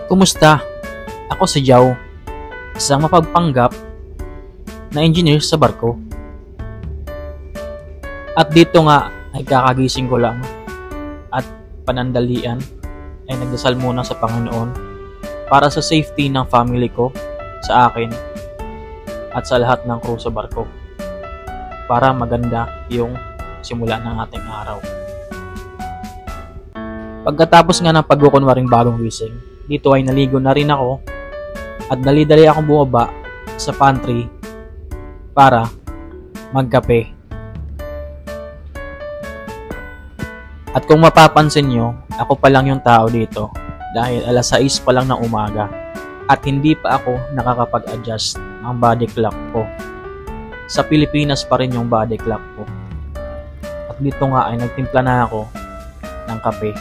Kumusta? Ako si Jao, isang mapagpanggap na engineer sa barko. At dito nga ay kakagising ko lang at panandalian ay nagdasal muna sa Panginoon para sa safety ng family ko, sa akin at sa lahat ng crew sa barko, para maganda yung simula ng ating araw. Pagkatapos nga ng pagkukunwaring bagong gising, dito ay naligo na rin ako at dali-dali akong bumaba sa pantry para magkape. At kung mapapansin nyo, ako pa lang yung tao dito dahil alas 6 pa lang ng umaga at hindi pa ako nakakapag-adjust ng body clock ko. Sa Pilipinas pa rin yung body clock ko. At dito nga ay nagtimpla na ako ng kape.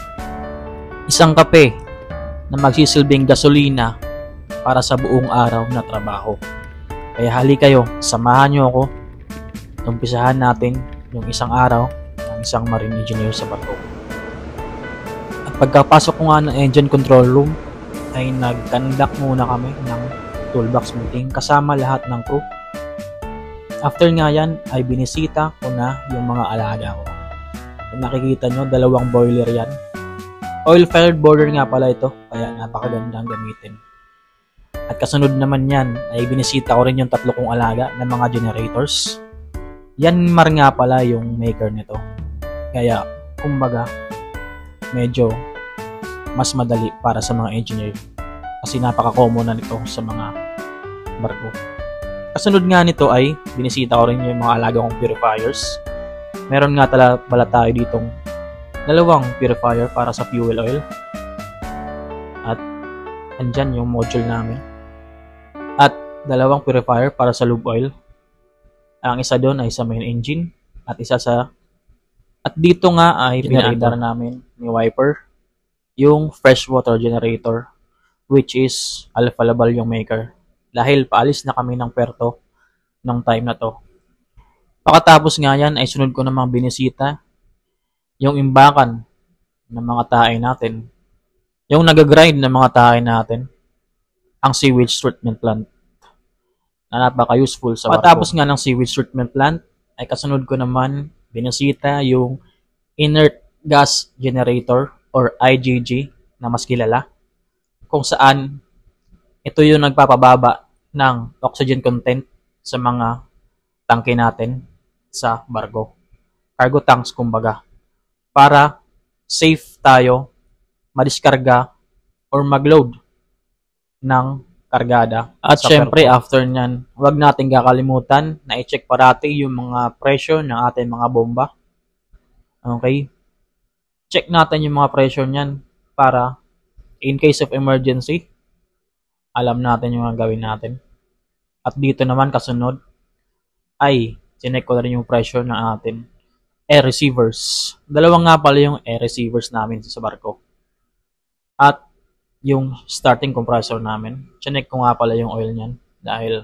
Isang kape na magsisilbing gasolina para sa buong araw na trabaho. Kaya hali kayo, samahan nyo ako. Umpisahan natin yung isang araw ng isang marine engineer sa barko. At pagkapasok ko nga ng engine control room, ay nag-conduct muna kami ng toolbox meeting kasama lahat ng crew. After nga yan, ay binisita ko na yung mga alaga ko. Kung nakikita nyo, 2 boiler yan. Oil-fired boiler nga pala ito, kaya napakagandang gamitin. At kasunod naman yan, ay binisita ko rin yung 3 kong alaga ng mga generators. Yanmar nga pala yung maker nito. Kaya, kumbaga, medyo mas madali para sa mga engineer. Kasi napaka-common na nito sa mga barko. Kasunod nga nito ay, binisita ko rin yung mga alaga kong purifiers. Meron nga pala tayo ditong 2 purifier para sa fuel oil. At andyan yung module namin. At 2 purifier para sa lube oil. Ang isa doon ay sa main engine. At isa sa... At dito nga ay pinaandar namin ni Wiper yung freshwater generator, which is Alfa Laval yung maker. Dahil paalis na kami ng Puerto ng time na to. Pagkatapos nga yan ay sunod ko namang binisita yung imbakan ng mga tae natin. Yung nag-grind ng mga tae natin. Ang sewage treatment plant. Na napaka-useful sa barko. Pagkatapos nga ng sewage treatment plant, ay kasunod ko naman binisita yung inert gas generator or IGG na mas kilala. Kung saan ito yung nagpapababa ng oxygen content sa mga tangke natin sa barko. Cargo tanks kumbaga. Para safe tayo madiskarga or magload ng kargada. At syempre, after nyan, huwag natin kakalimutan na i-check parati yung mga pressure ng ating mga bomba. Okay? Check natin yung mga pressure nyan para in case of emergency, alam natin yung mga gawin natin. At dito naman kasunod ay chinek ko na rin yung pressure ng atin air receivers. 2 nga pala yung air receivers namin sa barko. At yung starting compressor namin, chinek ko nga pala yung oil niyan dahil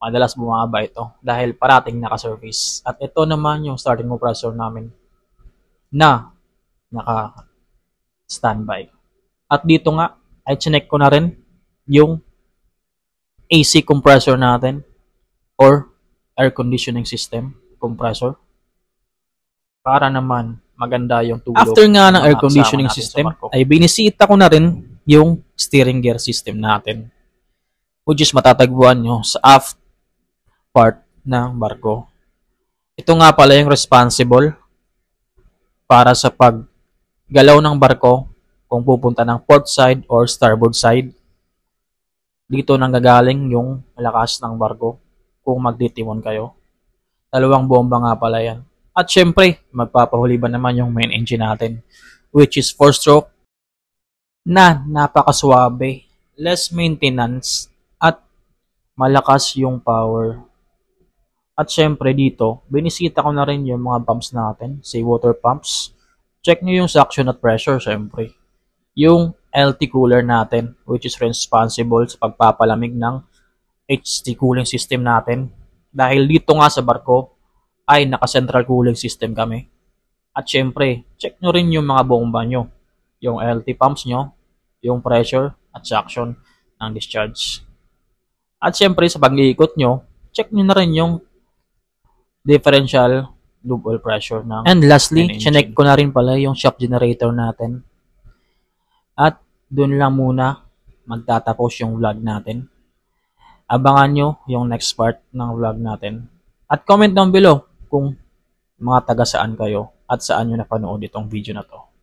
madalas bumaba ito dahil parating naka-service. At ito naman yung starting compressor namin na naka-standby. At dito nga ay chinek ko na rin yung AC compressor natin or air conditioning system compressor. Para naman maganda yung tulog. After nga ng air conditioning system, ay binisita ko na rin yung steering gear system natin. Which is matatagpuan nyo sa aft part ng barko. Ito nga pala yung responsible para sa paggalaw ng barko kung pupunta ng port side or starboard side. Dito nanggagaling yung lakas ng barko kung magtitiwon kayo. 2 bomba nga pala yan. At syempre, magpapahuli ba naman yung main engine natin, which is 4-stroke na napakaswabe, less maintenance, at malakas yung power. At syempre dito, binisita ko na rin yung mga pumps natin, say water pumps. Check nyo yung suction at pressure syempre. Yung LT cooler natin, which is responsible sa pagpapalamig ng HT cooling system natin. Dahil dito nga sa barko, ay naka-central cooling system kami. At syempre, check nyo rin yung mga bomba nyo. Yung LT pumps nyo, yung pressure at suction ng discharge. At syempre sa pag-iikot nyo, check nyo na rin yung differential lube oil pressure ng and lastly, chinek ko na rin pala yung shock generator natin. At dun lang muna magtatapos yung vlog natin. Abangan nyo yung next part ng vlog natin. At comment down below kung mga taga saan kayo at saan nyo napanood itong video na to.